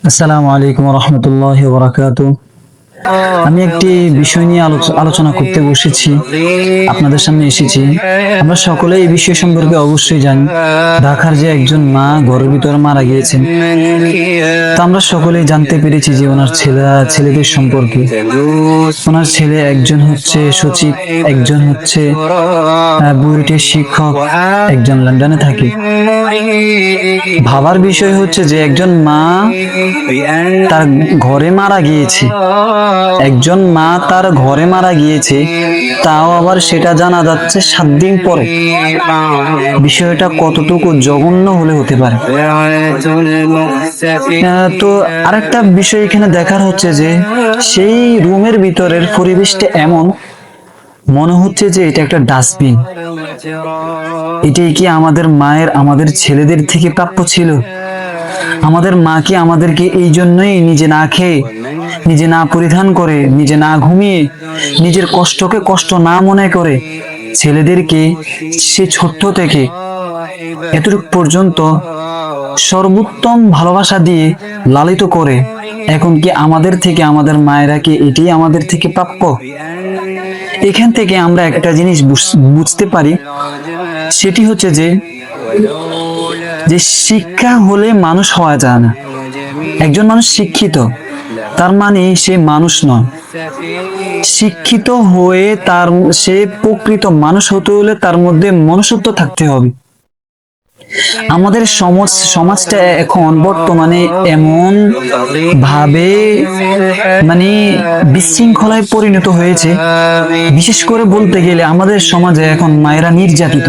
আসসালামু আলাইকুম রহমতুল্লাহি ওয়া বারাকাতুহু। আমি একটি বিষয় নিয়ে আলোচনা করতে বসেছি, আপনাদের সামনে এসেছি। আমরা সকলে এই বিষয় সম্পর্কে অবশ্যই জানি। ঢাকার যে একজন মা ঘরের ভিতরে মারা গিয়েছেন, তা আমরা সকলেই জানতে পেরেছি যে ওনার ছেলেদের সম্পর্কে। ওনার ছেলে একজন হচ্ছে সচিব, একজন হচ্ছে বুয়েটের শিক্ষক, একজন লন্ডনে থাকে। ভাবার বিষয় হচ্ছে যে একজন মা তার ঘরে মারা গিয়েছে, একজন মা তার ঘরে মারা গিয়েছে, তাও আবার সেটা জানা যাচ্ছে 7 দিন পরে। বিষয়টা কতটুকু জঘন্য হলে হতে পারে। তো আরেকটা বিষয় এখানে দেখার হচ্ছে যে সেই রুমের ভিতরের পরিবেশটা এমন, মনে হচ্ছে যে এটা একটা ডাস্টবিন। এটাই কি আমাদের মায়ের আমাদের ছেলেদের থেকে প্রাপ্য ছিল? আমাদের মা কি আমাদেরকে এই জন্যই নিজে না খেয়ে, নিজে না পরিধান করে, নিজে না ঘুমিয়ে, নিজের কষ্টকে কষ্ট না মনে করে ছেলেদেরকে সে ছোট্ট থেকে এতটুকু পর্যন্ত সর্বোত্তম ভালোবাসা দিয়ে লালিত করে, এখন কি আমাদের থেকে আমাদের মায়েরা কি এটি আমাদের থেকে প্রাপ্য? এখান থেকে আমরা একটা জিনিস বুঝতে পারি, সেটি হচ্ছে যে শিক্ষা হলে মানুষ হওয়া যায় না। একজন মানুষ শিক্ষিত, তার মানে সে মানুষ নয়। শিক্ষিত হয়ে সে প্রকৃত মানুষ হতে হলে তার মধ্যে মনুষ্যত্ব থাকতে হবে। আমাদের সমাজটা এখন বর্তমানে এমন ভাবে বিশৃঙ্খলায় পরিণত হয়েছে। বিশেষ করে বলতে গেলে আমাদের সমাজে এখন মায়েরা নির্যাতিত।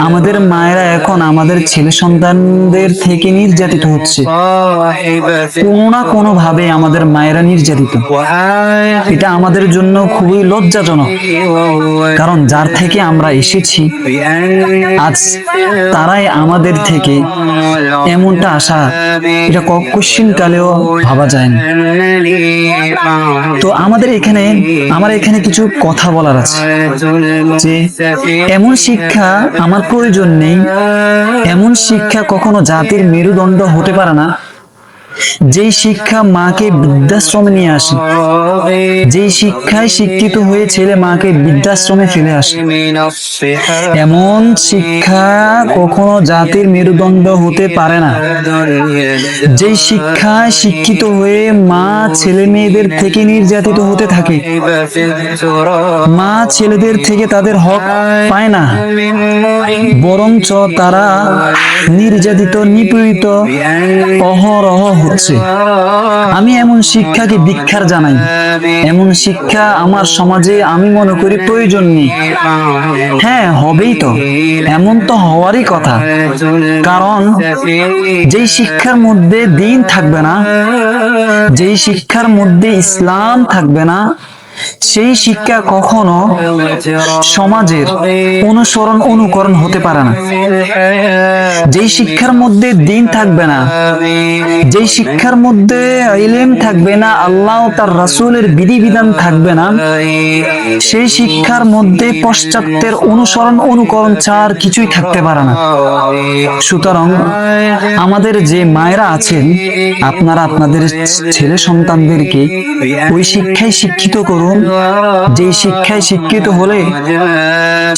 আমাদের মায়েরা এখন আমাদের ছেলে সন্তানদের থেকে নির্যাতিত হচ্ছে। কোনো না কোনো ভাবে আমাদের মায়েরা নির্যাতিত। এটা আমাদের জন্য খুবই লজ্জাজনক, কারণ যার থেকে আমরা এসেছি আজ তারাই আমাদের থেকে এমনটা আশা, এটা কোশ্চিন কালেও ভাবা যায় না। তো আমার এখানে কিছু কথা বলার আছে, যে এমন শিক্ষা আমার প্রয়োজন নেই। এমন শিক্ষা কখনো জাতির মেরুদণ্ড হতে পারে না। যেই শিক্ষা মাকে বৃদ্ধাশ্রমে নিয়ে আসে, যেই শিক্ষায় শিক্ষিত হয়ে ছেলে মাকে বৃদ্ধাশ্রমে ফেলে আসে, এমন শিক্ষা কখনো জাতির মেরুদণ্ড হতে পারে না। যেই শিক্ষায় শিক্ষিত হয়ে মা ছেলে মেয়েদের থেকে নির্যাতিত হতে থাকে, মা ছেলেদের থেকে তাদের হক পায় না, বরঞ্চ তারা নির্যাতিত নিপীড়িত অহরহ হচ্ছে। আমি এমন শিক্ষাকে ধিক্কার জানাই। এমন শিক্ষা আমার সমাজে আমি মনে করি প্রয়োজন নেই। হ্যাঁ, হবেই তো, এমন তো হওয়ারই কথা। কারণ যেই শিক্ষার মধ্যে দ্বীন থাকবে না, যেই শিক্ষার মধ্যে ইসলাম থাকবে না, সেই শিক্ষা কখনো সমাজের অনুকরণ হতে পারে না। যেই শিক্ষার মধ্যে দ্বীন থাকবে না, যেই শিক্ষার মধ্যে ইলম থাকবে না, আল্লাহ তার রাসূলের বিধিবিধান থাকবে না, সেই শিক্ষার মধ্যে পশ্চাত্যের অনুকরণ ছাড়া কিছুই থাকতে পারে না। সুতরাং আমাদের যে মায়েরা আছেন, আপনারা আপনাদের ছেলে সন্তানদেরকে ওই শিক্ষায় শিক্ষিত করুন, যে শিক্ষায় শিক্ষিত হলে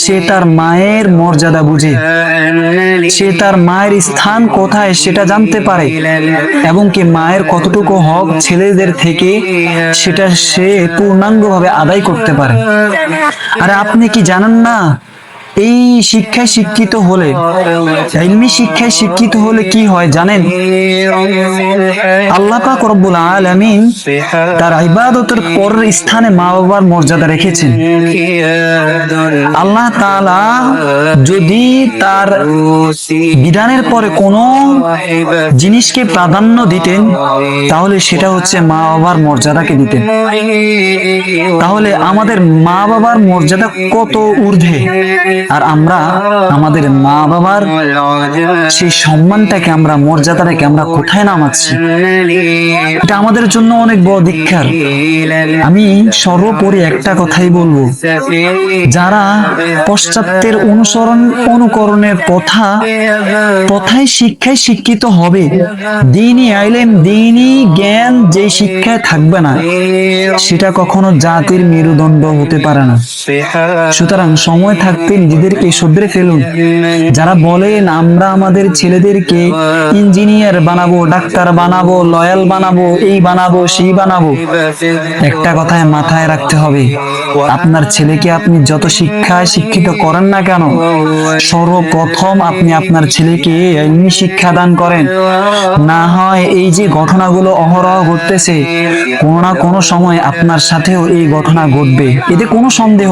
সে তার মায়ের মর্যাদা বুঝে, সে তার মায়ের স্থান কোথায় সেটা জানতে পারে, এবং কি মায়ের কতটুকু হক ছেলেদের থেকে সেটা সে পূর্ণাঙ্গভাবে আদায় করতে পারে। আরে আপনি কি জানেন না, এই শিক্ষায় শিক্ষিত হলে, ইলমি শিক্ষায় শিক্ষিত হলে কি হয় জানেন? আল্লাহ পাক রব্বুল আলামিন তার ইবাদতের পরের স্থানে মা বাবার মর্যাদা রেখেছেন। আল্লাহ তাআলা যদি তার বিধানের পরে কোনো জিনিসকে প্রাধান্য দিতেন, তাহলে সেটা হচ্ছে মা বাবার মর্যাদাকে দিতেন। তাহলে আমাদের মা বাবার মর্যাদা কত ঊর্ধ্বে, আর আমরা আমাদের মা বাবার সেই সম্মানটাকে, আমরা মর্যাদাটাকে আমরা কোথায় নামাচ্ছি? এটা আমাদের জন্য অনেক বড় ধিক্কার। আমি সর্বোপরি একটা কথাই বলবো, যারা পশ্চাত্যের অনুকরণের কথায় শিক্ষায় শিক্ষিত হবে, দ্বীনি ইলম, দ্বীনি জ্ঞান যে শিক্ষায় থাকবে না, সেটা কখনো জাতির মেরুদণ্ড হতে পারে না। সুতরাং সময় থাকতে নিজেদেরকে শুধরে ফেলুন। যারা বলেন আমরা আমাদের ছেলেদেরকে ইঞ্জিনিয়ার বানাবো, ডাক্তার বানাবো, লয়াল বানাবো, এই বানাবো, সেই বানাবো, একটা কথায় মাথায় রাখতে হবে, আপনার ছেলেকে আপনি যত শিক্ষায় শিক্ষিত করেন না কেন, সর্বপ্রথম আপনি আপনার ছেলেকে ইলমি শিক্ষা দান করেন। না হয় এই যে ঘটনাগুলো অহরহ ঘটতেছে, কোনো না কোনো সময় আপনার সাথেও এই ঘটনা ঘটবে, এতে কোনো সন্দেহ